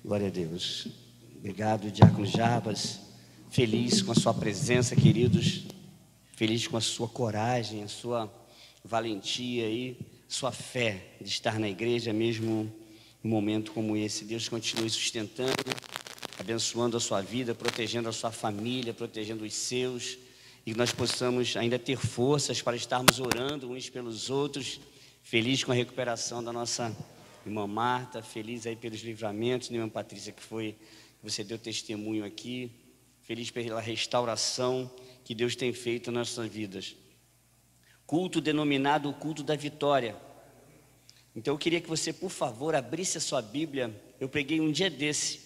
Glória a Deus. Obrigado, Diácono Jarbas. Feliz com a sua presença, queridos. Feliz com a sua coragem, a sua valentia e sua fé de estar na igreja, mesmo em um momento como esse. Deus continue sustentando, abençoando a sua vida, protegendo a sua família, protegendo os seus, e que nós possamos ainda ter forças para estarmos orando uns pelos outros. Feliz com a recuperação da nossa irmã Marta, feliz aí pelos livramentos, irmã Patrícia, que você deu testemunho aqui, feliz pela restauração que Deus tem feito nas nossas vidas. Culto denominado o culto da vitória. Então eu queria que você, por favor, abrisse a sua Bíblia. Eu peguei um dia desse,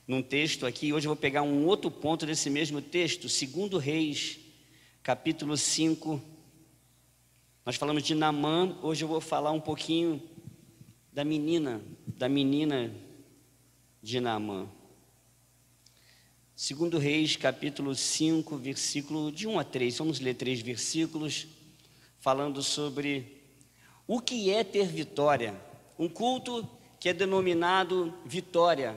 num texto aqui, hoje eu vou pegar um outro ponto desse mesmo texto, 2 Reis, capítulo 5. Nós falamos de Naamã, hoje eu vou falar um pouquinho da menina de Naamã. 2 Reis, capítulo 5, versículo de 1 a 3. Vamos ler 3 versículos, falando sobre o que é ter vitória. Um culto que é denominado vitória.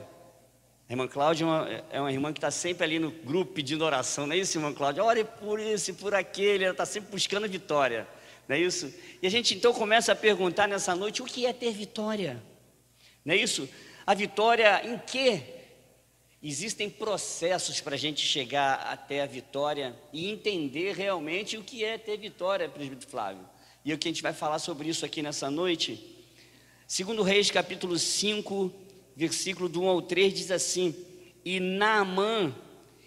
A irmã Cláudia é uma irmã que está sempre ali no grupo pedindo oração, não é isso, irmã Cláudia? Ore por isso e por aquele, ela está sempre buscando vitória. Não é isso? E a gente então começa a perguntar nessa noite, o que é ter vitória? Não é isso? A vitória em quê? Existem processos para a gente chegar até a vitória e entender realmente o que é ter vitória, presbítero Flávio. E o que a gente vai falar sobre isso aqui nessa noite. 2 Reis, capítulo 5, versículo do 1 ao 3, diz assim: E Naamã,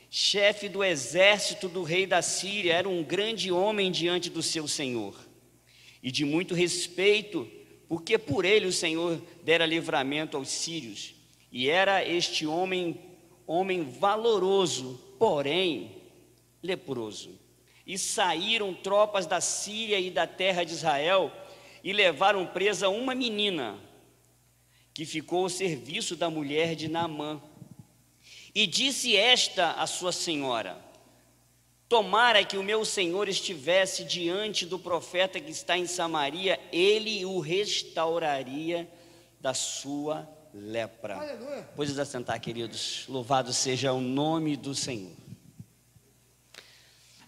chefe do exército do rei da Síria, era um grande homem diante do seu senhor, e de muito respeito, porque por ele o Senhor dera livramento aos sírios. E era este homem valoroso, porém leproso. E saíram tropas da Síria e da terra de Israel, e levaram presa uma menina, que ficou ao serviço da mulher de Naamã. E disse esta à sua senhora: Tomara que o meu senhor estivesse diante do profeta que está em Samaria, ele o restauraria da sua lepra. Aleluia. Pois assentar, queridos, louvado seja o nome do Senhor.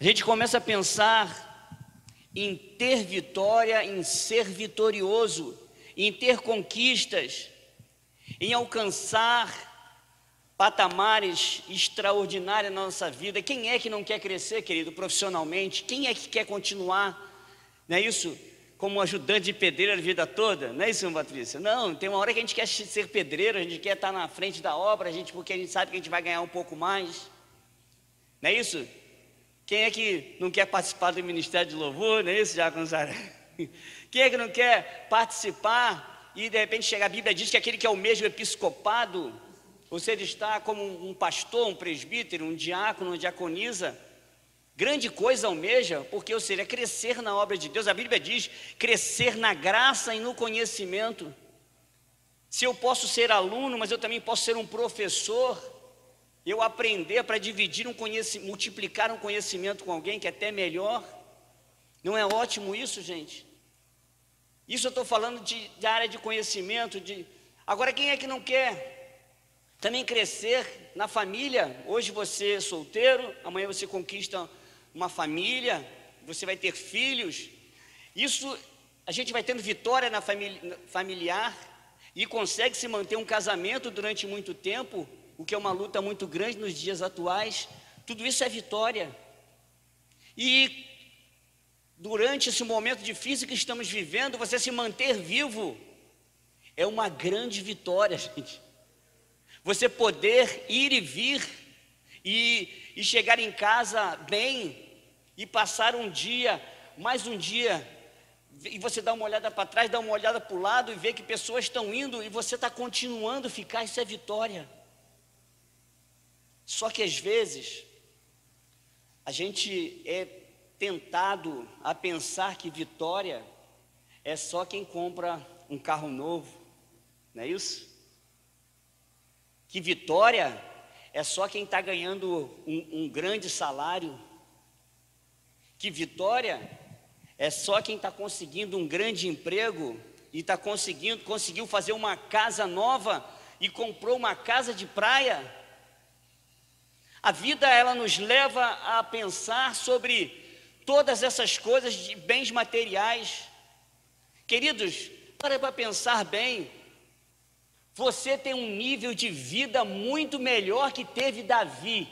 A gente começa a pensar em ter vitória, em ser vitorioso, em ter conquistas, em alcançar patamares extraordinários na nossa vida. Quem é que não quer crescer, querido, profissionalmente? Quem é que quer continuar, não é isso, como ajudante de pedreiro a vida toda? Não é isso, irmã Patrícia? Não, tem uma hora que a gente quer ser pedreiro, a gente quer estar na frente da obra, porque a gente sabe que a gente vai ganhar um pouco mais. Não é isso? Quem é que não quer participar do ministério de louvor? Não é isso, Diácono Zara? Quem é que não quer participar e de repente chega a Bíblia diz que aquele que é o mesmo episcopado, você está como um pastor, um presbítero, um diácono, uma diaconisa, grande coisa almeja, porque, ou seja, crescer na obra de Deus. A Bíblia diz, crescer na graça e no conhecimento. Se eu posso ser aluno, mas eu também posso ser um professor, eu aprender para dividir multiplicar um conhecimento com alguém que é até melhor. Não é ótimo isso, gente? Isso eu estou falando de área de conhecimento. Agora, quem é que não quer também crescer na família? Hoje você é solteiro, amanhã você conquista uma família, você vai ter filhos. Isso, a gente vai tendo vitória na família familiar e consegue se manter um casamento durante muito tempo, o que é uma luta muito grande nos dias atuais. Tudo isso é vitória. E durante esse momento difícil que estamos vivendo, você se manter vivo é uma grande vitória, gente. Você poder ir e vir e chegar em casa bem e passar um dia, mais um dia, e você dá uma olhada para trás, dá uma olhada para o lado e vê que pessoas estão indo e você está continuando a ficar, isso é vitória. Só que às vezes a gente é tentado a pensar que vitória é só quem compra um carro novo, não é isso? Que vitória é só quem está ganhando um grande salário. Que vitória é só quem está conseguindo um grande emprego e conseguiu fazer uma casa nova e comprou uma casa de praia. A vida, ela nos leva a pensar sobre todas essas coisas de bens materiais. Queridos, para pensar bem, você tem um nível de vida muito melhor que teve Davi,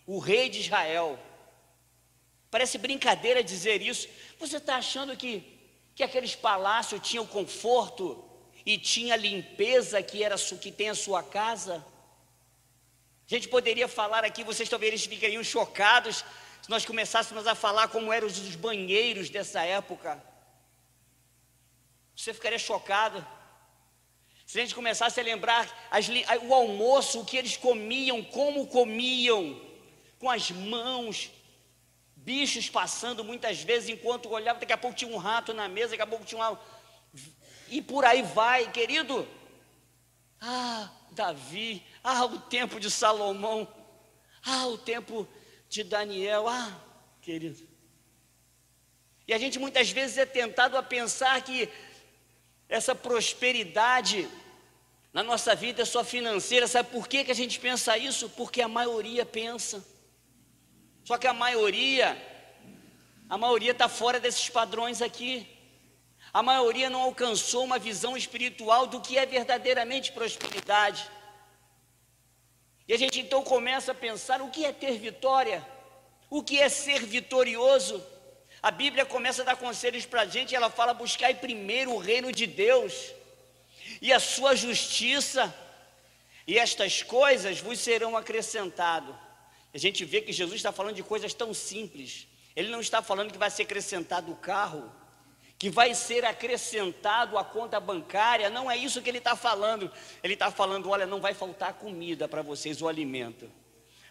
o rei de Israel. Parece brincadeira dizer isso. Você está achando que aqueles palácios tinham conforto e tinha limpeza que tem a sua casa? A gente poderia falar aqui, vocês talvez ficariam chocados se nós começássemos a falar como eram os banheiros dessa época. Você ficaria chocado se a gente começasse a lembrar o almoço, o que eles comiam, como comiam, com as mãos, bichos passando muitas vezes enquanto olhava, daqui a pouco tinha um rato na mesa, daqui a pouco tinha e por aí vai, querido. Davi, o tempo de Salomão, o tempo de Daniel, querido. E a gente muitas vezes é tentado a pensar que essa prosperidade na nossa vida é só financeira. Sabe por que a gente pensa isso? Porque a maioria pensa. Só que a maioria está fora desses padrões aqui. A maioria não alcançou uma visão espiritual do que é verdadeiramente prosperidade. E a gente então começa a pensar: o que é ter vitória? O que é ser vitorioso? A Bíblia começa a dar conselhos para a gente, ela fala: buscai primeiro o reino de Deus e a sua justiça, e estas coisas vos serão acrescentadas. A gente vê que Jesus está falando de coisas tão simples. Ele não está falando que vai ser acrescentado o carro, que vai ser acrescentado a conta bancária. Não é isso que ele está falando. Ele está falando: olha, não vai faltar comida para vocês, o alimento,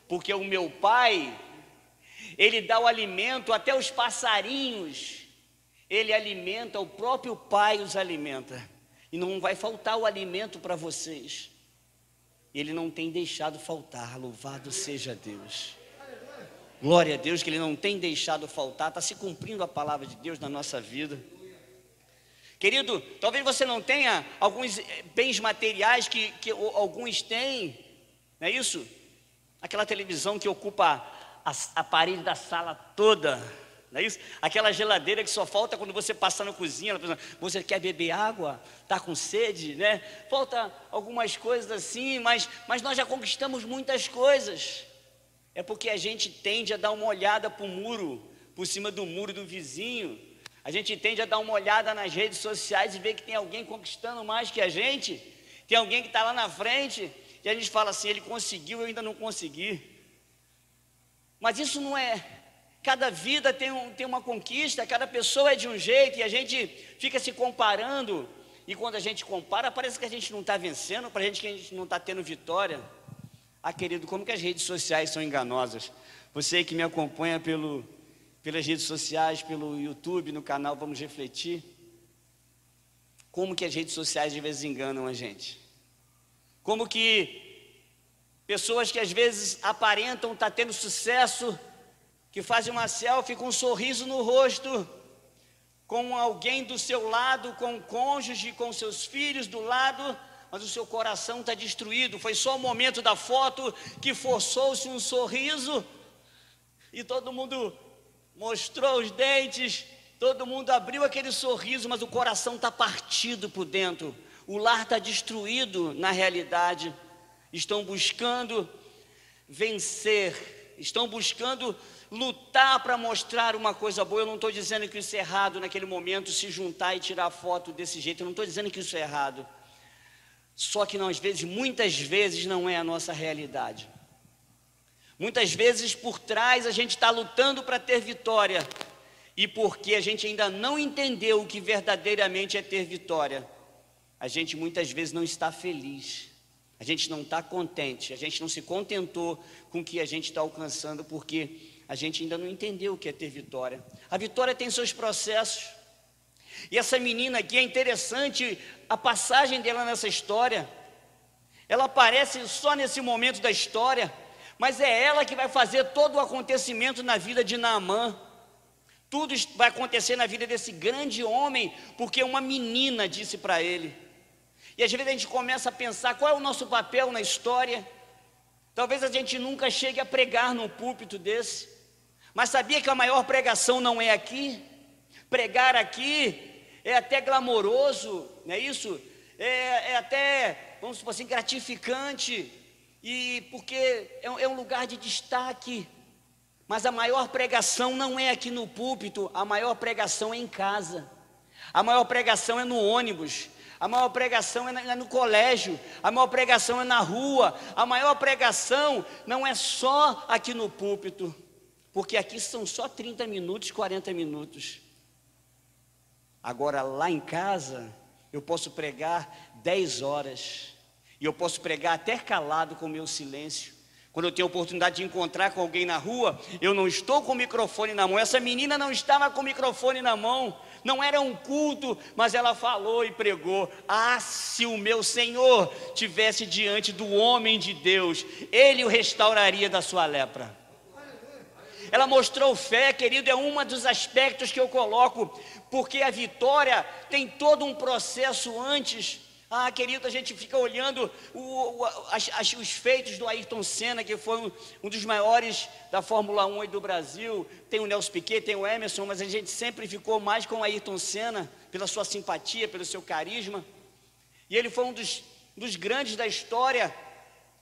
porque o meu Pai, Ele dá o alimento até os passarinhos. Ele alimenta, o próprio Pai os alimenta, e não vai faltar o alimento para vocês. Ele não tem deixado faltar, louvado seja Deus. Glória a Deus que Ele não tem deixado faltar. Está se cumprindo a palavra de Deus na nossa vida. Querido, talvez você não tenha alguns bens materiais que alguns têm, não é isso? Aquela televisão que ocupa a parede da sala toda, não é isso? Aquela geladeira que só falta quando você passar na cozinha, você quer beber água, está com sede, né? Falta algumas coisas assim, mas nós já conquistamos muitas coisas. É porque a gente tende a dar uma olhada para o muro, por cima do muro do vizinho. A gente tende a dar uma olhada nas redes sociais e ver que tem alguém conquistando mais que a gente. Tem alguém que está lá na frente e a gente fala assim: ele conseguiu, eu ainda não consegui. Mas isso não é. Cada vida tem uma conquista, cada pessoa é de um jeito, e a gente fica se comparando. E quando a gente compara, parece que a gente não está vencendo, parece que a gente não está tendo vitória. Querido, como que as redes sociais são enganosas? Você que me acompanha pelas redes sociais, pelo YouTube, no canal Vamos Refletir, como que as redes sociais às vezes enganam a gente? Como que pessoas que às vezes aparentam estar tendo sucesso, que fazem uma selfie com um sorriso no rosto, com alguém do seu lado, com um cônjuge, com seus filhos do lado, mas o seu coração está destruído. Foi só o momento da foto que forçou-se um sorriso e todo mundo mostrou os dentes, todo mundo abriu aquele sorriso, mas o coração está partido por dentro. O lar está destruído na realidade. Estão buscando vencer, estão buscando lutar para mostrar uma coisa boa. Eu não estou dizendo que isso é errado naquele momento, se juntar e tirar foto desse jeito. Eu não estou dizendo que isso é errado. Só que muitas vezes não é a nossa realidade. Muitas vezes por trás a gente está lutando para ter vitória, e porque a gente ainda não entendeu o que verdadeiramente é ter vitória, a gente muitas vezes não está feliz, a gente não está contente, a gente não se contentou com o que a gente está alcançando, porque a gente ainda não entendeu o que é ter vitória. A vitória tem seus processos. E essa menina aqui, é interessante a passagem dela nessa história. Ela aparece só nesse momento da história, mas é ela que vai fazer todo o acontecimento na vida de Naamã. Tudo vai acontecer na vida desse grande homem, porque uma menina disse para ele. E às vezes a gente começa a pensar qual é o nosso papel na história. Talvez a gente nunca chegue a pregar num púlpito desse, mas sabia que a maior pregação não é aqui? Pregar aqui é até glamouroso, não é isso? É até, vamos supor assim, gratificante, e porque é um lugar de destaque. Mas a maior pregação não é aqui no púlpito, a maior pregação é em casa, a maior pregação é no ônibus, a maior pregação é no colégio, a maior pregação é na rua, a maior pregação não é só aqui no púlpito, porque aqui são só 30 minutos, 40 minutos. Agora lá em casa, eu posso pregar 10 horas, e eu posso pregar até calado com o meu silêncio. Quando eu tenho a oportunidade de encontrar com alguém na rua, eu não estou com o microfone na mão. Essa menina não estava com o microfone na mão, não era um culto, mas ela falou e pregou. Ah, se o meu Senhor tivesse diante do homem de Deus, ele o restauraria da sua lepra. Ela mostrou fé, querido, é um dos aspectos que eu coloco, porque a vitória tem todo um processo antes. Ah, querido, a gente fica olhando os feitos do Ayrton Senna, que foi um dos maiores da Fórmula 1 aí do Brasil. Tem o Nelson Piquet, tem o Emerson, mas a gente sempre ficou mais com o Ayrton Senna, pela sua simpatia, pelo seu carisma. E ele foi um dos grandes da história.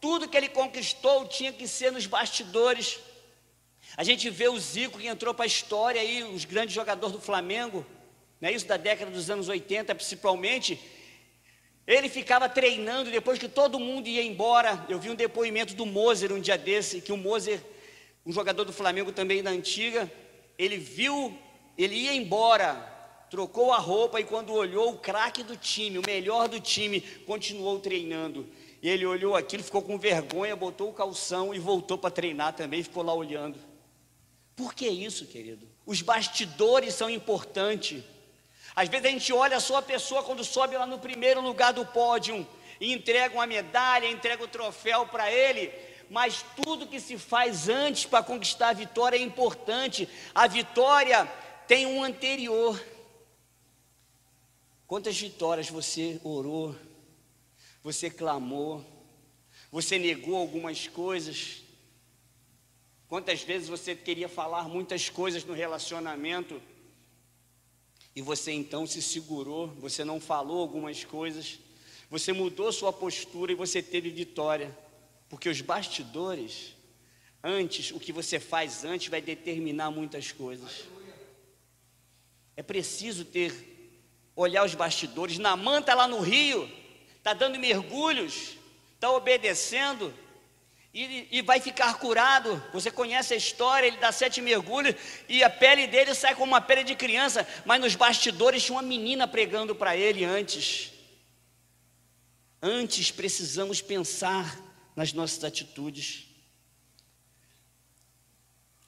Tudo que ele conquistou tinha que ser nos bastidores. A gente vê o Zico, que entrou para a história aí, os grandes jogadores do Flamengo, não é isso, da década dos anos 80 principalmente. Ele ficava treinando depois que todo mundo ia embora. Eu vi um depoimento do Moser um dia desse, que o Moser, um jogador do Flamengo também da antiga, ele ia embora, trocou a roupa, e quando olhou, o craque do time, o melhor do time, continuou treinando. E ele olhou aquilo, ficou com vergonha, botou o calção e voltou para treinar também, ficou lá olhando. Por que isso, querido? Os bastidores são importantes. Às vezes a gente olha só a pessoa quando sobe lá no primeiro lugar do pódio e entrega uma medalha, entrega o troféu para ele, mas tudo que se faz antes para conquistar a vitória é importante. A vitória tem um anterior. Quantas vitórias você orou, você clamou, você negou algumas coisas? Quantas vezes você queria falar muitas coisas no relacionamento e você então se segurou, você não falou algumas coisas, você mudou sua postura e você teve vitória, porque os bastidores, antes, o que você faz antes vai determinar muitas coisas. É preciso olhar os bastidores. Naamã está lá no rio, está dando mergulhos, está obedecendo, e vai ficar curado. Você conhece a história, ele dá 7 mergulhos e a pele dele sai como uma pele de criança, mas nos bastidores tinha uma menina pregando para ele antes. Antes precisamos pensar nas nossas atitudes.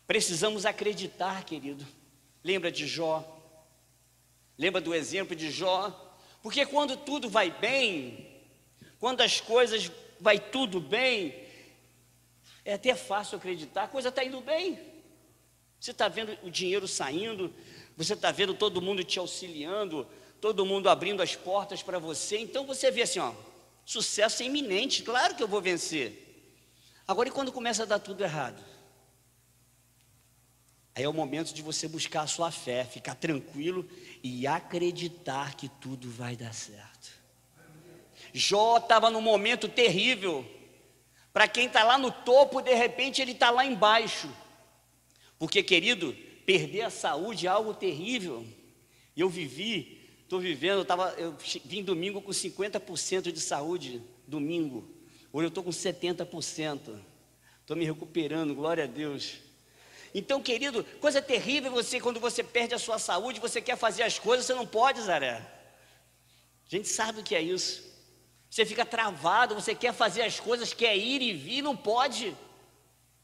Precisamos acreditar, querido. Lembra de Jó? Lembra do exemplo de Jó? Porque quando tudo vai bem, quando as coisas vai tudo bem, é até fácil acreditar, a coisa está indo bem. Você está vendo o dinheiro saindo, você está vendo todo mundo te auxiliando, todo mundo abrindo as portas para você. Então você vê assim, ó, sucesso é iminente, claro que eu vou vencer. Agora, e quando começa a dar tudo errado? Aí é o momento de você buscar a sua fé, ficar tranquilo e acreditar que tudo vai dar certo. Jó estava num momento terrível. Para quem está lá no topo, de repente ele está lá embaixo. Porque, querido, perder a saúde é algo terrível. Eu estou vivendo, eu vim domingo com 50% de saúde, domingo. Hoje eu estou com 70%. Estou me recuperando, glória a Deus. Então, querido, coisa terrível quando você perde a sua saúde, você quer fazer as coisas, você não pode, Zaré. A gente sabe o que é isso. Você fica travado, você quer fazer as coisas, quer ir e vir, não pode.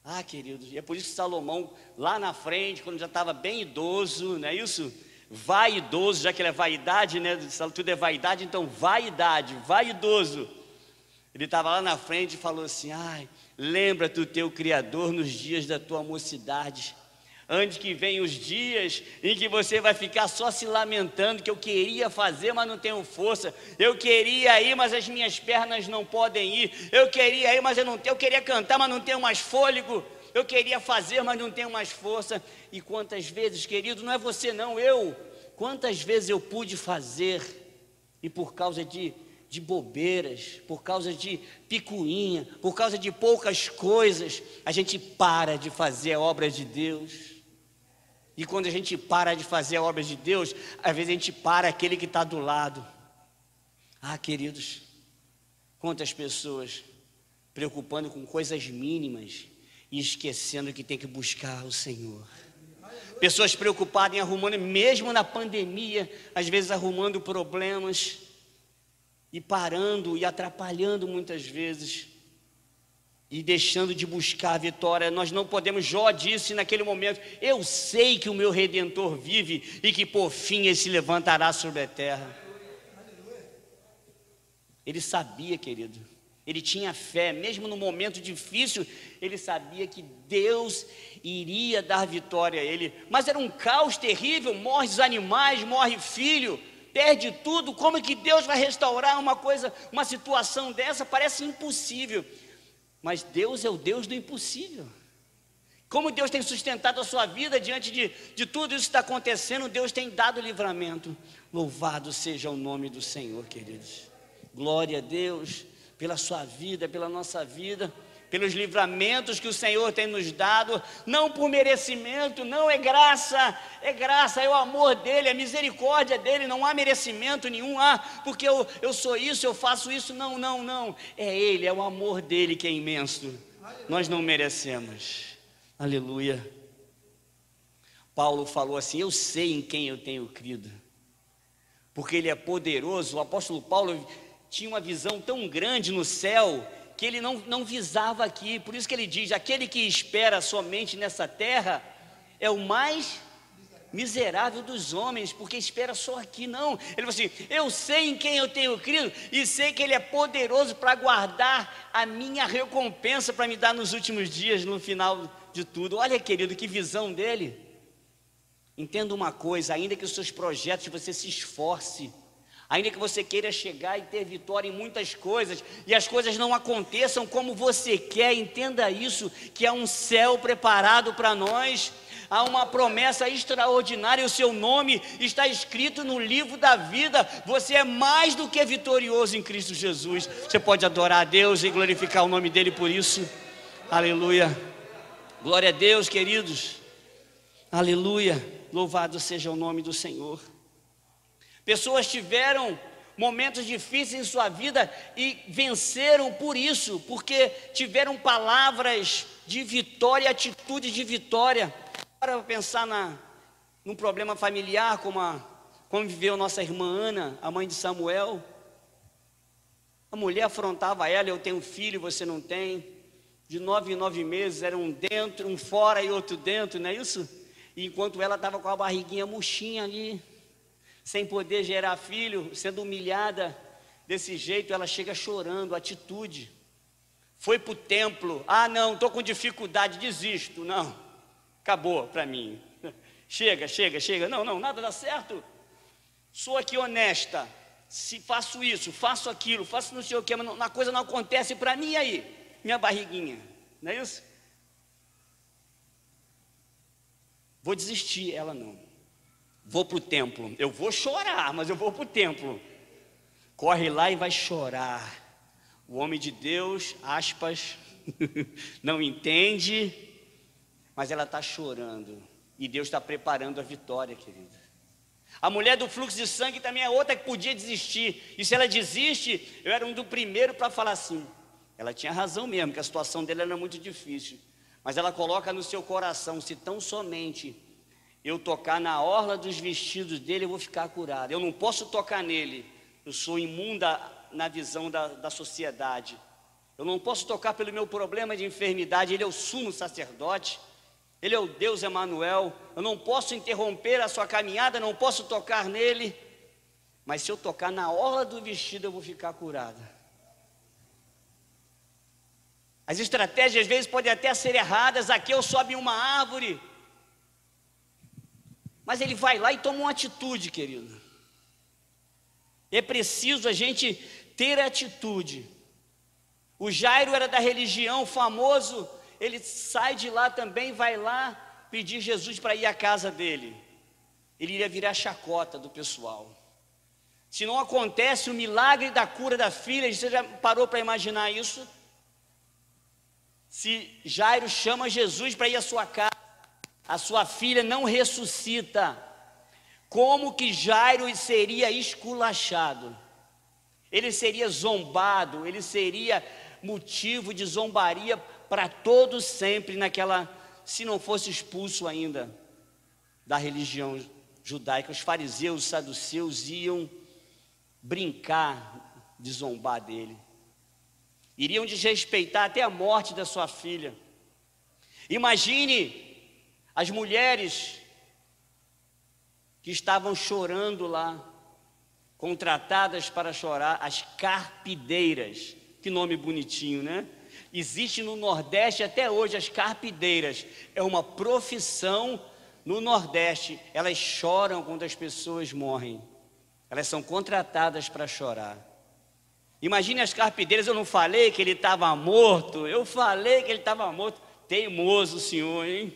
Ah, queridos, e é por isso que Salomão, lá na frente, quando já estava bem idoso, não é isso? Vaidoso, já que ele é vaidade, né? Tudo é vaidade, então vaidade, vaidoso. Ele estava lá na frente e falou assim: ai, lembra-te do teu Criador nos dias da tua mocidade, Antes que venham os dias em que você vai ficar só se lamentando que eu queria fazer, mas não tenho força. Eu queria ir, mas as minhas pernas não podem ir. Eu queria ir, mas eu queria cantar, mas não tenho mais fôlego. Eu queria fazer, mas não tenho mais força. E quantas vezes, querido, não é você não, quantas vezes eu pude fazer e por causa de bobeiras, por causa de picuinha, por causa de poucas coisas, a gente para de fazer a obra de Deus. E quando a gente para de fazer a obra de Deus, às vezes a gente para aquele que está do lado. Queridos, quantas pessoas preocupando com coisas mínimas e esquecendo que tem que buscar o Senhor. Pessoas preocupadas em arrumando, mesmo na pandemia, às vezes arrumando problemas e parando e atrapalhando muitas vezes e deixando de buscar a vitória. Nós não podemos, Jó disse naquele momento: eu sei que o meu Redentor vive e que por fim ele se levantará sobre a terra. Ele sabia, querido, ele tinha fé, mesmo no momento difícil, ele sabia que Deus iria dar vitória a ele. Mas era um caos terrível, morre os animais, morre filho, perde tudo. Como é que Deus vai restaurar uma situação dessa? Parece impossível. Mas Deus é o Deus do impossível. Como Deus tem sustentado a sua vida diante de tudo isso que está acontecendo, Deus tem dado livramento. Louvado seja o nome do Senhor, queridos. Glória a Deus pela sua vida, pela nossa vida, pelos livramentos que o Senhor tem nos dado, não por merecimento, não, é graça, é o amor dele, a misericórdia dele, não há merecimento nenhum, porque eu sou isso, eu faço isso, não, é ele, é o amor dele que é imenso, nós não merecemos, aleluia. Paulo falou assim: eu sei em quem eu tenho crido, porque ele é poderoso. O apóstolo Paulo tinha uma visão tão grande no céu, que ele não visava aqui. Por isso que ele diz: aquele que espera somente nessa terra é o mais miserável dos homens, porque espera só aqui. Não, ele falou assim: eu sei em quem eu tenho crido, e sei que ele é poderoso para guardar a minha recompensa, para me dar nos últimos dias, no final de tudo. Olha, querido, que visão dele. Entenda uma coisa: ainda que os seus projetos você se esforce, ainda que você queira chegar e ter vitória em muitas coisas, e as coisas não aconteçam como você quer, entenda isso, que há um céu preparado para nós, há uma promessa extraordinária, o seu nome está escrito no livro da vida, você é mais do que vitorioso em Cristo Jesus. Você pode adorar a Deus e glorificar o nome dele por isso, aleluia, glória a Deus, queridos, aleluia, louvado seja o nome do Senhor. Pessoas tiveram momentos difíceis em sua vida e venceram por isso, porque tiveram palavras de vitória, atitudes de vitória. Para pensar num problema familiar, como viveu nossa irmã Ana, a mãe de Samuel. A mulher afrontava ela: eu tenho filho, você não tem. De 9 em 9 meses, era um dentro, um fora e outro dentro, não é isso? E enquanto ela estava com a barriguinha murchinha ali, sem poder gerar filho, sendo humilhada desse jeito, ela chega chorando, atitude. Foi para o templo: não, estou com dificuldade, desisto, não, acabou para mim, chega, não, nada dá certo, sou aqui honesta, se faço isso, faço aquilo, faço não sei o que, mas a coisa não acontece para mim, aí, minha barriguinha, não é isso? Vou desistir. Ela não. Vou para o templo, eu vou chorar, mas eu vou para o templo. Corre lá e vai chorar. O homem de Deus, aspas, não entende, mas ela está chorando. E Deus está preparando a vitória, querida. A mulher do fluxo de sangue também é outra que podia desistir. E se ela desiste, eu era um do primeiro para falar assim. Ela tinha razão mesmo, que a situação dela era muito difícil. Mas ela coloca no seu coração: se tão somente eu tocar na orla dos vestidos dele, eu vou ficar curado. Eu não posso tocar nele, eu sou imunda na visão da sociedade. Eu não posso tocar pelo meu problema de enfermidade, ele é o sumo sacerdote, ele é o Deus Emanuel. Eu não posso interromper a sua caminhada, não posso tocar nele, mas se eu tocar na orla do vestido, eu vou ficar curada. As estratégias às vezes podem até ser erradas. Zaqueu sobe em uma árvore, Mas ele vai lá e toma uma atitude, querido. É preciso a gente ter atitude. O Jairo era da religião, famoso, ele sai de lá também, vai lá pedir Jesus para ir à casa dele. Ele iria virar chacota do pessoal. Se não acontece o milagre da cura da filha, você já parou para imaginar isso? Se Jairo chama Jesus para ir à sua casa, a sua filha não ressuscita, como que Jairo seria esculachado? Ele seria zombado, ele seria motivo de zombaria para todos sempre naquela, se não fosse expulso ainda da religião judaica. Os fariseus, os saduceus iam brincar de zombar dele, iriam desrespeitar até a morte da sua filha. Imagine as mulheres que estavam chorando lá, contratadas para chorar, as carpideiras. Que nome bonitinho, né? Existe no Nordeste até hoje as carpideiras. É uma profissão no Nordeste. Elas choram quando as pessoas morrem. Elas são contratadas para chorar. Imagine as carpideiras. Eu não falei que ele estava morto? Eu falei que ele estava morto. Teimoso o senhor, hein?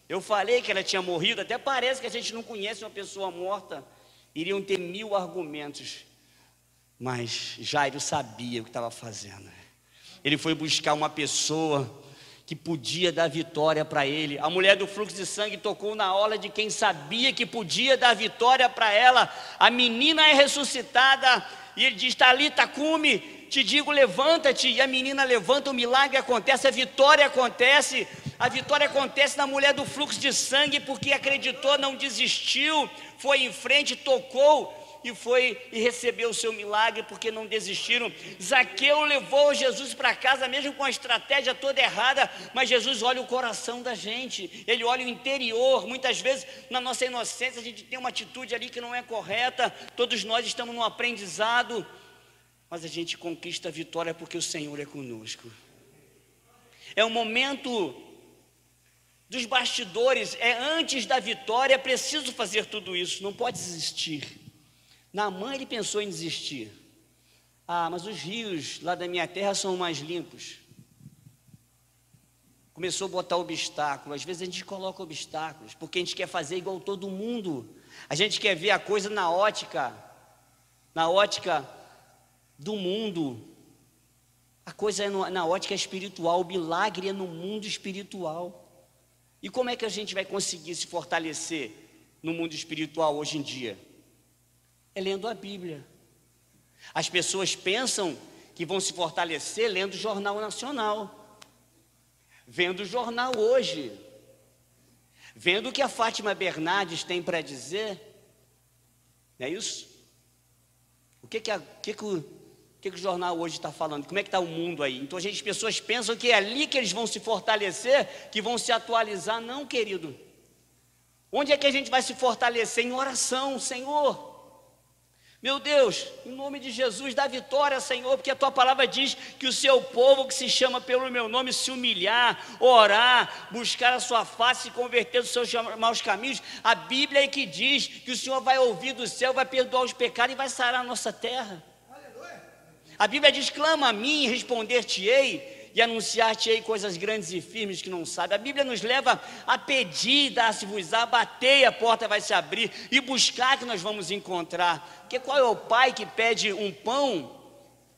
Eu falei que ela tinha morrido. Até parece que a gente não conhece uma pessoa morta. Iriam ter 1000 argumentos. Mas Jairo sabia o que estava fazendo. Ele foi buscar uma pessoa que podia dar vitória para ele. A mulher do fluxo de sangue tocou na orla de quem sabia que podia dar vitória para ela. A menina é ressuscitada e ele diz: Talita cumi, te digo, levanta-te. E a menina levanta, o milagre acontece, a vitória acontece. A vitória acontece na mulher do fluxo de sangue, porque acreditou, não desistiu, foi em frente, tocou e recebeu o seu milagre, porque não desistiram. Zaqueu levou Jesus para casa, mesmo com a estratégia toda errada, mas Jesus olha o coração da gente, ele olha o interior. Muitas vezes, na nossa inocência, a gente tem uma atitude ali que não é correta. Todos nós estamos num aprendizado, mas a gente conquista a vitória porque o Senhor é conosco. É um momento dos bastidores, é antes da vitória. É preciso fazer tudo isso, não pode desistir. Naamã, ele pensou em desistir. Mas os rios lá da minha terra são mais limpos. Começou a botar obstáculo. Às vezes a gente coloca obstáculos, porque a gente quer fazer igual todo mundo. A gente quer ver a coisa na ótica do mundo. A coisa é na ótica espiritual, o milagre é no mundo espiritual. E como é que a gente vai conseguir se fortalecer no mundo espiritual hoje em dia? É lendo a Bíblia. As pessoas pensam que vão se fortalecer lendo o Jornal Nacional, vendo o jornal Hoje, vendo o que a Fátima Bernardes tem para dizer. Não é isso? O que o jornal Hoje está falando? Como é que está o mundo aí? Então as pessoas pensam que é ali que eles vão se fortalecer, que vão se atualizar. Não, querido. Onde é que a gente vai se fortalecer? Em oração. Senhor, meu Deus, em nome de Jesus, dá vitória, Senhor, porque a tua palavra diz que o seu povo que se chama pelo meu nome se humilhar, orar, buscar a sua face e converter dos seus maus caminhos. A Bíblia é que diz que o Senhor vai ouvir do céu, vai perdoar os pecados e vai sarar a nossa terra. A Bíblia diz: clama a mim e responder-te-ei, e anunciar-te-ei coisas grandes e firmes que não sabe. A Bíblia nos leva a pedir, dar-se-vos-á, bater, a porta vai se abrir, e buscar que nós vamos encontrar. Porque qual é o pai que pede um pão,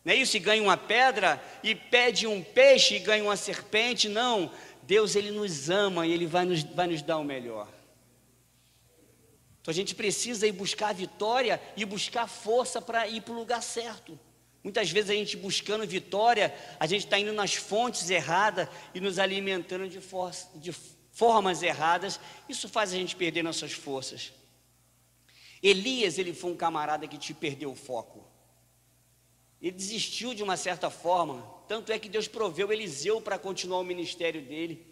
não é isso, e ganha uma pedra, e pede um peixe e ganha uma serpente? Não, Deus, ele nos ama e ele vai nos dar o melhor. Então a gente precisa ir buscar a vitória e buscar força para ir para o lugar certo. Muitas vezes a gente buscando vitória, a gente está indo nas fontes erradas e nos alimentando de formas erradas. Isso faz a gente perder nossas forças. Elias, ele foi um camarada que te perdeu o foco. Ele desistiu de uma certa forma, tanto é que Deus proveu Eliseu para continuar o ministério dele.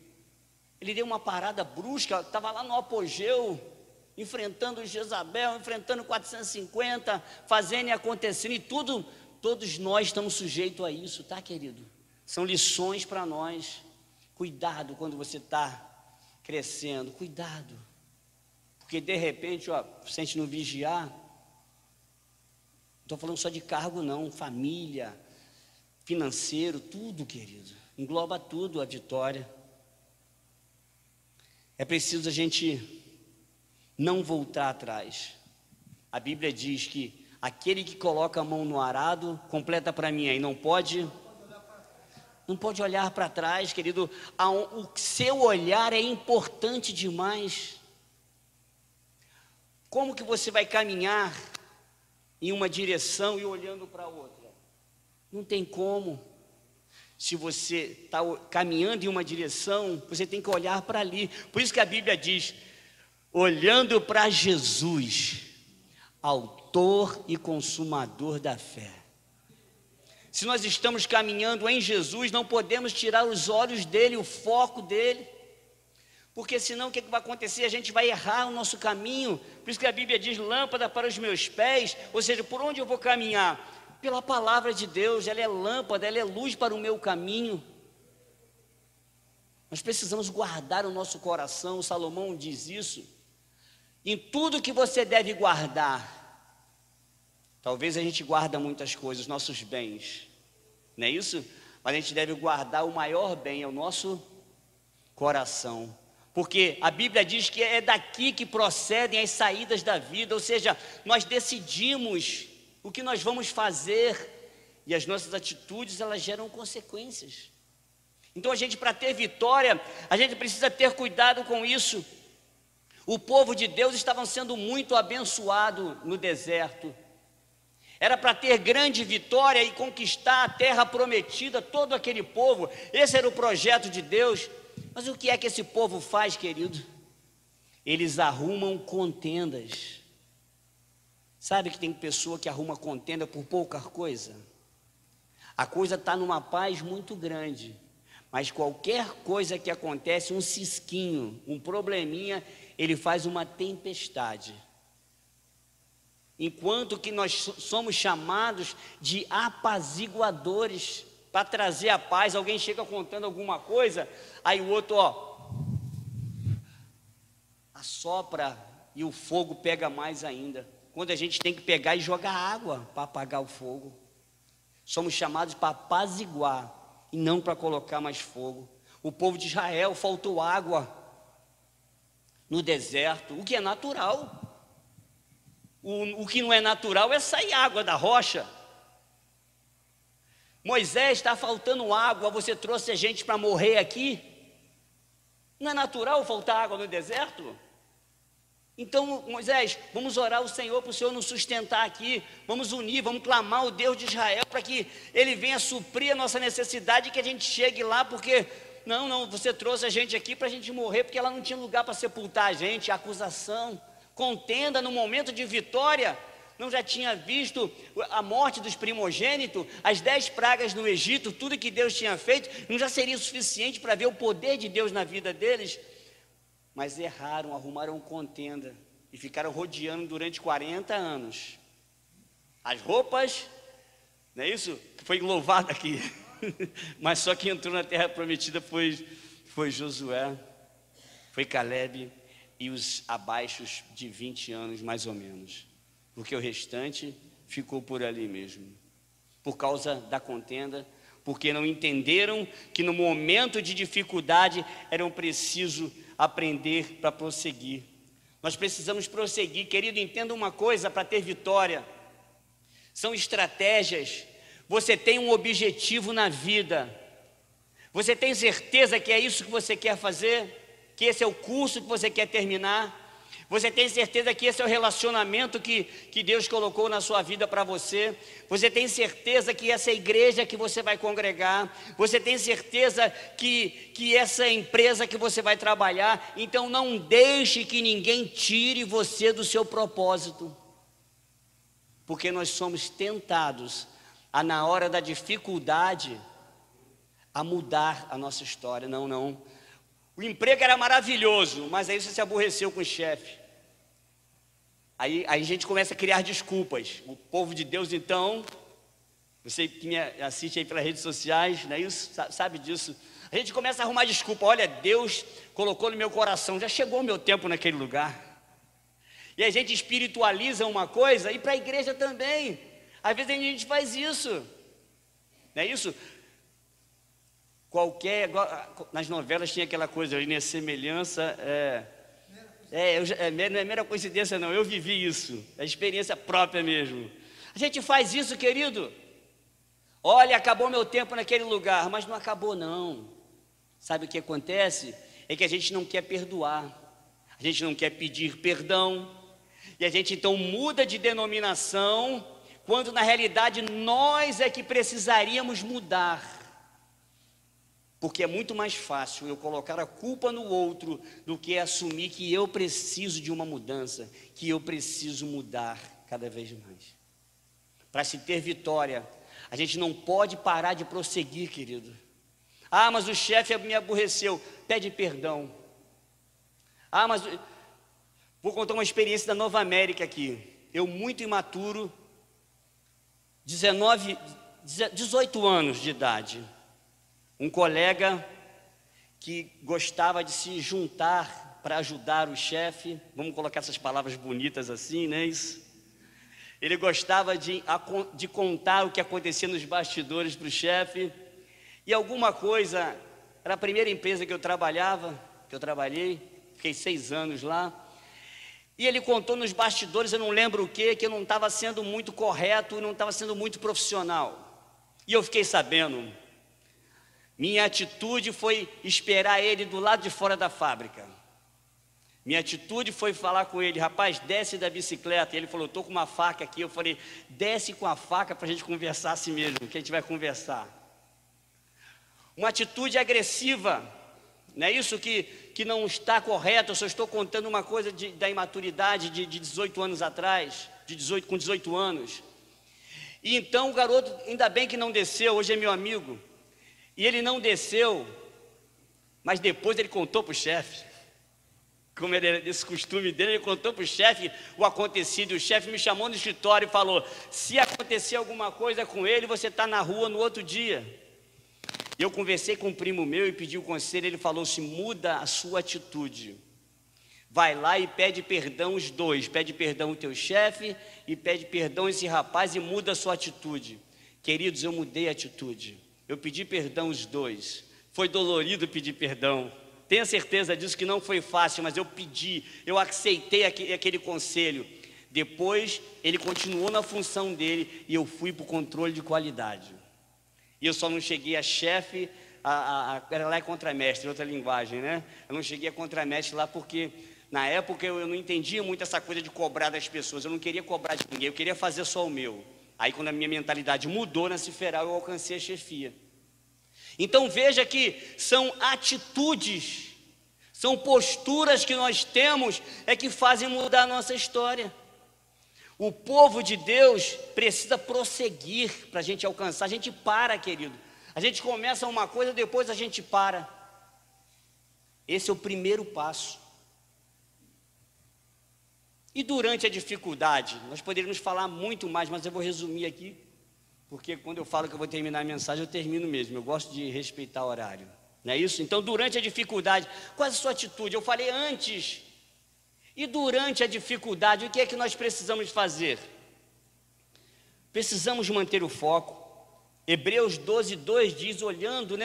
Ele deu uma parada brusca, estava lá no apogeu, enfrentando Jezabel, enfrentando 450, fazendo e acontecendo, e tudo. Todos nós estamos sujeitos a isso, tá, querido? São lições para nós. Cuidado quando você está crescendo, cuidado. Porque de repente, ó, se a gente não vigiar, não estou falando só de cargo não, família, financeiro, tudo, querido, engloba tudo a vitória. É preciso a gente não voltar atrás. A Bíblia diz que aquele que coloca a mão no arado, completa para mim aí, não pode olhar para trás, querido. O seu olhar é importante demais. Como que você vai caminhar em uma direção e olhando para outra? Não tem como. Se você está caminhando em uma direção, você tem que olhar para ali. Por isso que a Bíblia diz, olhando para Jesus, autor e consumador da fé. Se nós estamos caminhando em Jesus, não podemos tirar os olhos dele, o foco dele, porque senão o que vai acontecer? A gente vai errar o nosso caminho. Por isso que a Bíblia diz, lâmpada para os meus pés, ou seja, por onde eu vou caminhar? Pela palavra de Deus, ela é lâmpada, ela é luz para o meu caminho. Nós precisamos guardar o nosso coração, Salomão diz isso, em tudo que você deve guardar. Talvez a gente guarda muitas coisas, nossos bens, não é isso? Mas a gente deve guardar o maior bem, é o nosso coração. Porque a Bíblia diz que é daqui que procedem as saídas da vida, ou seja, nós decidimos o que nós vamos fazer e as nossas atitudes, elas geram consequências. Então a gente, para ter vitória, a gente precisa ter cuidado com isso. O povo de Deus estava sendo muito abençoado no deserto. Era para ter grande vitória e conquistar a terra prometida, todo aquele povo. Esse era o projeto de Deus. Mas o que é que esse povo faz, querido? Eles arrumam contendas. Sabe que tem pessoa que arruma contenda por pouca coisa? A coisa está numa paz muito grande, mas qualquer coisa que acontece, um cisquinho, um probleminha, ele faz uma tempestade. Enquanto que nós somos chamados de apaziguadores, para trazer a paz. Alguém chega contando alguma coisa, aí o outro, assopra e o fogo pega mais ainda. Quando a gente tem que pegar e jogar água para apagar o fogo. Somos chamados para apaziguar e não para colocar mais fogo. O povo de Israel faltou água no deserto, o que é natural. O que não é natural é sair água da rocha. Moisés, está faltando água, você trouxe a gente para morrer aqui? Não é natural faltar água no deserto? Então, Moisés, vamos orar ao Senhor para o Senhor nos sustentar aqui, vamos unir, vamos clamar ao Deus de Israel para que Ele venha suprir a nossa necessidade e que a gente chegue lá, porque, não, você trouxe a gente aqui para a gente morrer, porque ela não tinha lugar para sepultar a gente, acusação, contenda no momento de vitória. Não já tinha visto a morte dos primogênitos, as 10 pragas no Egito, tudo que Deus tinha feito, não já seria suficiente para ver o poder de Deus na vida deles? Mas erraram, arrumaram contenda e ficaram rodeando durante 40 anos. As roupas, não é isso? Foi louvado aqui, mas só quem entrou na terra prometida foi Josué, foi Caleb e os abaixo de 20 anos mais ou menos. Porque o restante ficou por ali mesmo, por causa da contenda, porque não entenderam que no momento de dificuldade era preciso aprender para prosseguir. Nós precisamos prosseguir, querido, entenda uma coisa, para ter vitória, são estratégias. Você tem um objetivo na vida, você tem certeza que é isso que você quer fazer, que esse é o curso que você quer terminar? Você tem certeza que esse é o relacionamento que Deus colocou na sua vida para você? Você tem certeza que essa é a igreja que você vai congregar? Você tem certeza que essa é a empresa que você vai trabalhar? Então não deixe que ninguém tire você do seu propósito. Porque nós somos tentados na hora da dificuldade, a mudar a nossa história. Não. O emprego era maravilhoso, mas aí você se aborreceu com o chefe. Aí a gente começa a criar desculpas. O povo de Deus, então, você que me assiste aí pelas redes sociais, não é isso? Sabe disso? A gente começa a arrumar desculpa. Olha, Deus colocou no meu coração, já chegou o meu tempo naquele lugar. E a gente espiritualiza uma coisa e para a igreja também. Às vezes a gente faz isso. Não é isso? Nas novelas tinha aquela coisa ali, né? Semelhança não é mera coincidência não, eu vivi isso, é experiência própria mesmo. A gente faz isso, querido. Olha, acabou meu tempo naquele lugar, mas não acabou não. Sabe o que acontece? É que a gente não quer perdoar, a gente não quer pedir perdão, e a gente então muda de denominação, quando na realidade nós é que precisaríamos mudar. Porque é muito mais fácil eu colocar a culpa no outro do que assumir que eu preciso de uma mudança, que eu preciso mudar cada vez mais. Para se ter vitória, a gente não pode parar de prosseguir, querido. Ah, mas o chefe me aborreceu. Pede perdão. Ah, mas... Vou contar uma experiência da Nova América aqui. Eu, muito imaturo, 18 anos de idade. Um colega que gostava de se juntar para ajudar o chefe. Vamos colocar essas palavras bonitas assim, né? Isso. Ele gostava de contar o que acontecia nos bastidores para o chefe. E alguma coisa, era a primeira empresa que eu trabalhei, fiquei 6 anos lá. E ele contou nos bastidores, eu não lembro o que eu não estava sendo muito correto, não estava sendo muito profissional. E eu fiquei sabendo. Minha atitude foi esperar ele do lado de fora da fábrica. Minha atitude foi falar com ele: rapaz, desce da bicicleta. E ele falou: estou com uma faca aqui. Eu falei: desce com a faca para a gente conversar assim mesmo, que a gente vai conversar. Uma atitude agressiva, não é isso que não está correto. Eu só estou contando uma coisa da imaturidade de 18 anos atrás, com 18 anos. E então o garoto, ainda bem que não desceu, hoje é meu amigo. E ele não desceu, mas depois ele contou para o chefe. Como era desse costume dele, ele contou para o chefe o acontecido. O chefe me chamou no escritório e falou: se acontecer alguma coisa com ele, você está na rua no outro dia. Eu conversei com um primo meu e pedi o conselho. Ele falou: se muda a sua atitude, vai lá e pede perdão os dois. Pede perdão o teu chefe e pede perdão esse rapaz e muda a sua atitude. Queridos, eu mudei a atitude. Eu pedi perdão os dois. Foi dolorido pedir perdão. Tenha certeza disso, que não foi fácil, mas eu pedi, eu aceitei aquele conselho. Depois ele continuou na função dele e eu fui para o controle de qualidade. E eu só não cheguei a chefe, era lá contramestre, outra linguagem, né? Eu não cheguei a contramestre lá porque na época eu não entendia muito essa coisa de cobrar das pessoas. Eu não queria cobrar de ninguém, eu queria fazer só o meu. Aí quando a minha mentalidade mudou na Ciferal, eu alcancei a chefia. Então veja que são atitudes, são posturas que nós temos que fazem mudar a nossa história. O povo de Deus precisa prosseguir para a gente alcançar. A gente para, querido. A gente começa uma coisa, depois a gente para. Esse é o primeiro passo. E durante a dificuldade, nós poderíamos falar muito mais, mas eu vou resumir aqui, porque quando eu falo que eu vou terminar a mensagem, eu termino mesmo. Eu gosto de respeitar o horário, não é isso? Então, durante a dificuldade, qual é a sua atitude? Eu falei antes. E durante a dificuldade, o que é que nós precisamos fazer? Precisamos manter o foco. Hebreus 12:2 diz, olhando,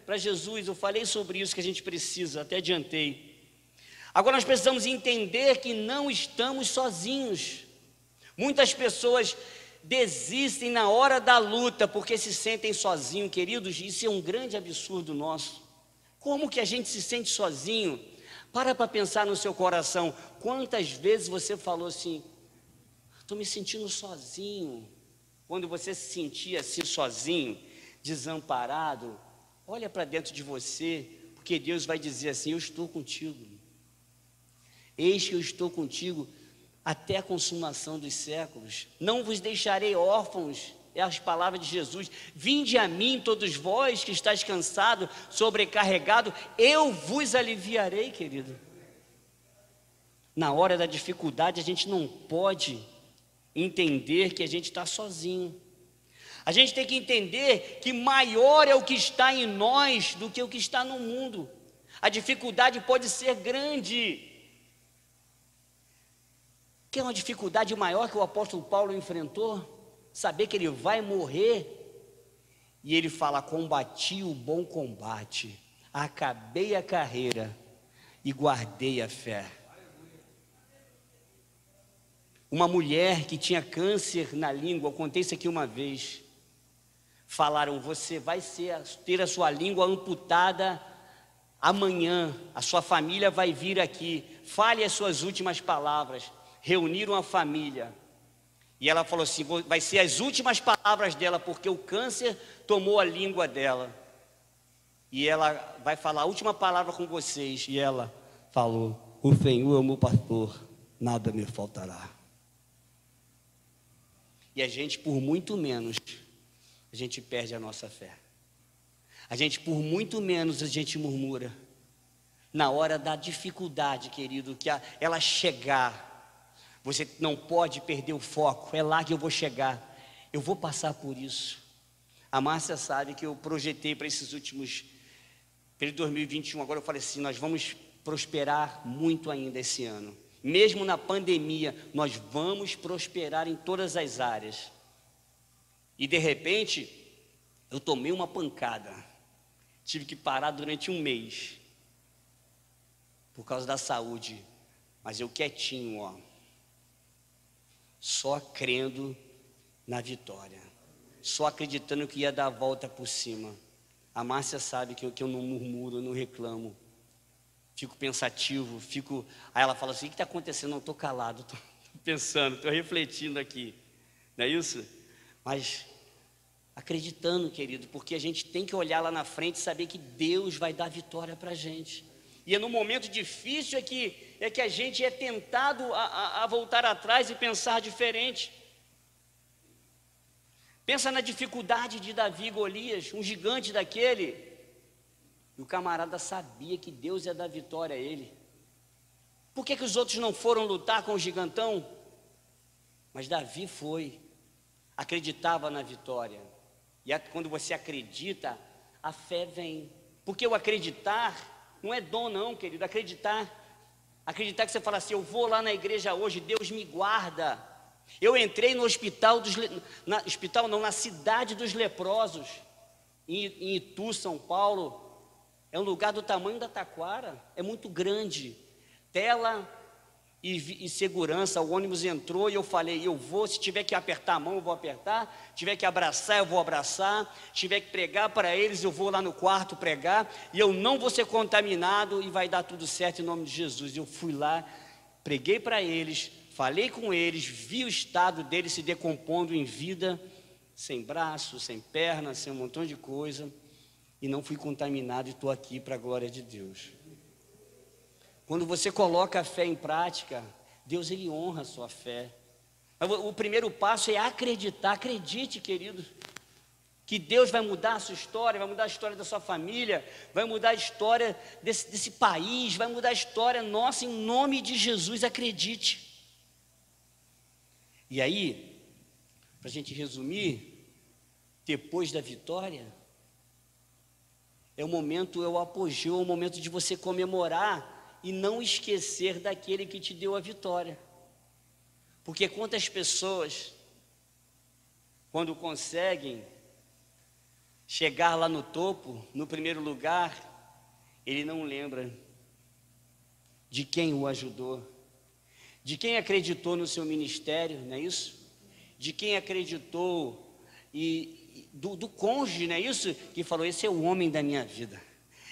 para Jesus, eu falei sobre isso que a gente precisa, até adiantei. Agora nós precisamos entender que não estamos sozinhos. Muitas pessoas desistem na hora da luta porque se sentem sozinhos, queridos. Isso é um grande absurdo nosso. Como que a gente se sente sozinho? Para pensar no seu coração. Quantas vezes você falou assim: estou me sentindo sozinho? Quando você se sentia assim sozinho, desamparado, olha para dentro de você, porque Deus vai dizer assim: eu estou contigo. Eis que eu estou contigo até a consumação dos séculos. Não vos deixarei órfãos, é as palavras de Jesus. Vinde a mim, todos vós que estáis cansados, sobrecarregados, eu vos aliviarei, querido. Na hora da dificuldade, a gente não pode entender que a gente está sozinho. A gente tem que entender que maior é o que está em nós do que o que está no mundo. A dificuldade pode ser grande. Quer uma dificuldade maior que o apóstolo Paulo enfrentou? Saber que ele vai morrer. E ele fala: combati o bom combate, acabei a carreira e guardei a fé. Uma mulher que tinha câncer na língua, eu contei isso aqui uma vez. Falaram: você vai ter a sua língua amputada amanhã, a sua família vai vir aqui, fale as suas últimas palavras. Reuniram a família, e ela falou assim: vai ser as últimas palavras dela, porque o câncer tomou a língua dela, e ela vai falar a última palavra com vocês. E ela falou: o Senhor é o meu pastor, nada me faltará. E a gente, por muito menos, a gente perde a nossa fé. A gente, por muito menos, a gente murmura. Na hora da dificuldade, querido, que ela chegar, você não pode perder o foco. É lá que eu vou chegar, eu vou passar por isso. A Márcia sabe que eu projetei para esses últimos, para 2021, agora eu falei assim: nós vamos prosperar muito ainda esse ano. Mesmo na pandemia, nós vamos prosperar em todas as áreas. E de repente, eu tomei uma pancada. Tive que parar durante um mês, por causa da saúde. Mas eu quietinho, ó, só crendo na vitória, só acreditando que ia dar a volta por cima. A Márcia sabe que eu não murmuro, eu não reclamo. Fico pensativo, Aí ela fala assim: o que está acontecendo? Não, estou calado, estou pensando, estou refletindo aqui. Não é isso? Mas acreditando, querido, porque a gente tem que olhar lá na frente e saber que Deus vai dar vitória para a gente. E é no momento difícil é que a gente é tentado a voltar atrás e pensar diferente. Pensa na dificuldade de Davi e Golias, um gigante daquele. E o camarada sabia que Deus ia dar vitória a ele. Por que os outros não foram lutar com o gigantão? Mas Davi foi, acreditava na vitória. E quando você acredita, a fé vem. Porque o acreditar não é dom não, querido. Acreditar que você fala assim: eu vou lá na igreja hoje, Deus me guarda. Eu entrei no hospital, na cidade dos leprosos, em Itu, São Paulo. É um lugar do tamanho da Taquara, é muito grande. Tela e segurança, o ônibus entrou e eu falei: eu vou, se tiver que apertar a mão eu vou apertar, se tiver que abraçar eu vou abraçar, se tiver que pregar para eles eu vou lá no quarto pregar, e eu não vou ser contaminado e vai dar tudo certo em nome de Jesus. Eu fui lá, preguei para eles, falei com eles, vi o estado deles se decompondo em vida, sem braço, sem perna, sem um montão de coisa, e não fui contaminado e estou aqui para a glória de Deus. Quando você coloca a fé em prática, Deus ele honra a sua fé. O primeiro passo é acreditar. Acredite, querido, que Deus vai mudar a sua história, vai mudar a história da sua família, vai mudar a história desse país, vai mudar a história nossa, em nome de Jesus. Acredite. E aí, para a gente resumir, depois da vitória, é o momento, é o apogeu, é o momento de você comemorar e não esquecer daquele que te deu a vitória. Porque quantas pessoas, quando conseguem chegar lá no topo, no primeiro lugar, ele não lembra de quem o ajudou, de quem acreditou no seu ministério, não é isso? De quem acreditou do cônjuge, não é isso? Que falou: esse é o homem da minha vida,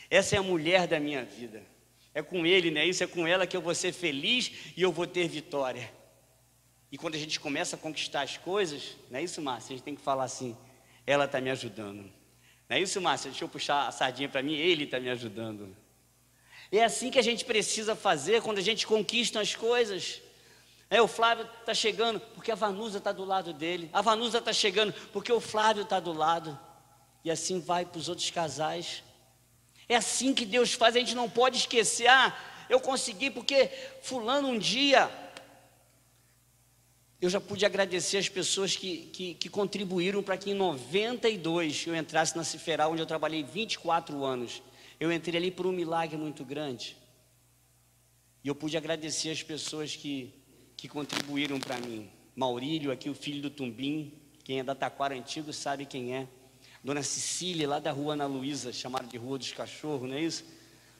essa é a mulher da minha vida, é com ele, não é isso? É com ela que eu vou ser feliz e eu vou ter vitória. E quando a gente começa a conquistar as coisas, não é isso, Márcia? A gente tem que falar assim: ela está me ajudando. Não é isso, Márcia? Deixa eu puxar a sardinha para mim, ele está me ajudando. É assim que a gente precisa fazer quando a gente conquista as coisas. O Flávio está chegando porque a Vanusa está do lado dele. A Vanusa está chegando porque o Flávio está do lado. E assim vai para os outros casais. É assim que Deus faz. A gente não pode esquecer: eu consegui porque fulano um dia. Eu já pude agradecer as pessoas que contribuíram para que em 92 eu entrasse na Ciferal, onde eu trabalhei 24 anos. Eu entrei ali por um milagre muito grande. E eu pude agradecer as pessoas que que contribuíram para mim. Maurílio, aqui o filho do Tumbim, quem é da Taquara Antigo sabe quem é. Dona Cecília, lá da rua Ana Luísa, chamada de Rua dos Cachorros, não é isso?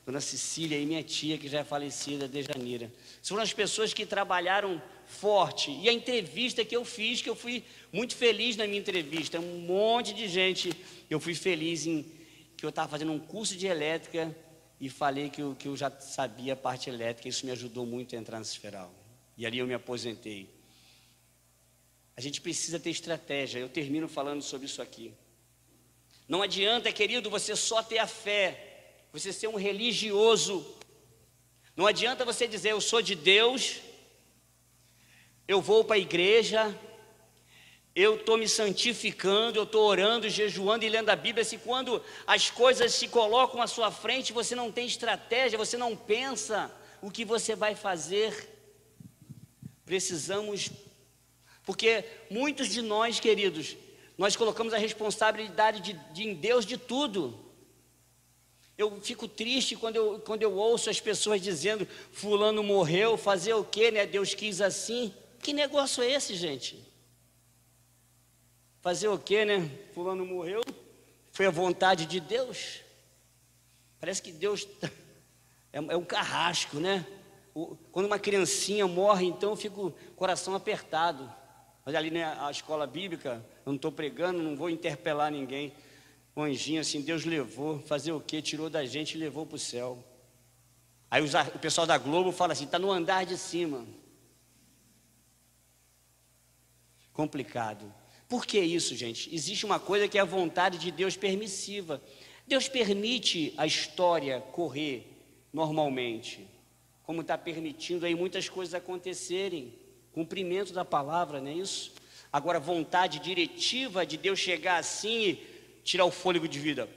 Dona Cecília e minha tia, que já é falecida, Dejanira. Foram as pessoas que trabalharam forte. E a entrevista que eu fiz, que eu fui muito feliz na minha entrevista, um monte de gente, eu fui feliz em que eu estava fazendo um curso de elétrica e falei que eu já sabia a parte elétrica, isso me ajudou muito a entrar na Esferal. E ali eu me aposentei. A gente precisa ter estratégia, eu termino falando sobre isso aqui. Não adianta, querido, você só ter a fé, você ser um religioso. Não adianta você dizer, eu sou de Deus, eu vou para a igreja, eu estou me santificando, eu estou orando, jejuando e lendo a Bíblia. Se quando as coisas se colocam à sua frente, você não tem estratégia, você não pensa o que você vai fazer. Precisamos, porque muitos de nós, queridos, nós colocamos a responsabilidade em Deus de tudo. Eu fico triste quando eu ouço as pessoas dizendo, fulano morreu, fazer o quê, né? Deus quis assim. Que negócio é esse, gente? Fazer o quê, né? Fulano morreu, foi a vontade de Deus. Parece que Deus é um carrasco, né? Quando uma criancinha morre, então eu fico com o coração apertado. Mas ali na escola bíblica, eu não estou pregando, não vou interpelar ninguém. O anjinho assim, Deus levou, fazer o quê? Tirou da gente e levou para o céu. Aí o pessoal da Globo fala assim, está no andar de cima. Complicado. Por que isso, gente? Existe uma coisa que é a vontade de Deus permissiva. Deus permite a história correr normalmente, como está permitindo aí muitas coisas acontecerem. Cumprimento da palavra, não é isso? Agora, vontade diretiva de Deus chegar assim e tirar o fôlego de vida.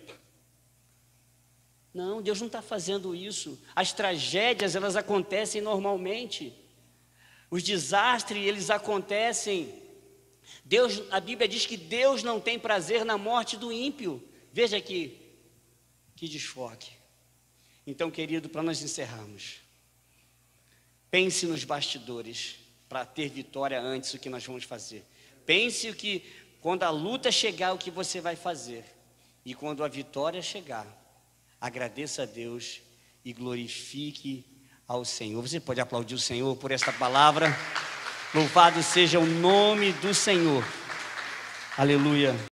Não, Deus não está fazendo isso. As tragédias, elas acontecem normalmente. Os desastres, eles acontecem. Deus, a Bíblia diz que Deus não tem prazer na morte do ímpio. Veja aqui, que desfoque. Então, querido, para nós encerrarmos, pense nos bastidores, para ter vitória antes do que nós vamos fazer. Pense que quando a luta chegar, o que você vai fazer. E quando a vitória chegar, agradeça a Deus e glorifique ao Senhor. Você pode aplaudir o Senhor por esta palavra. Louvado seja o nome do Senhor. Aleluia.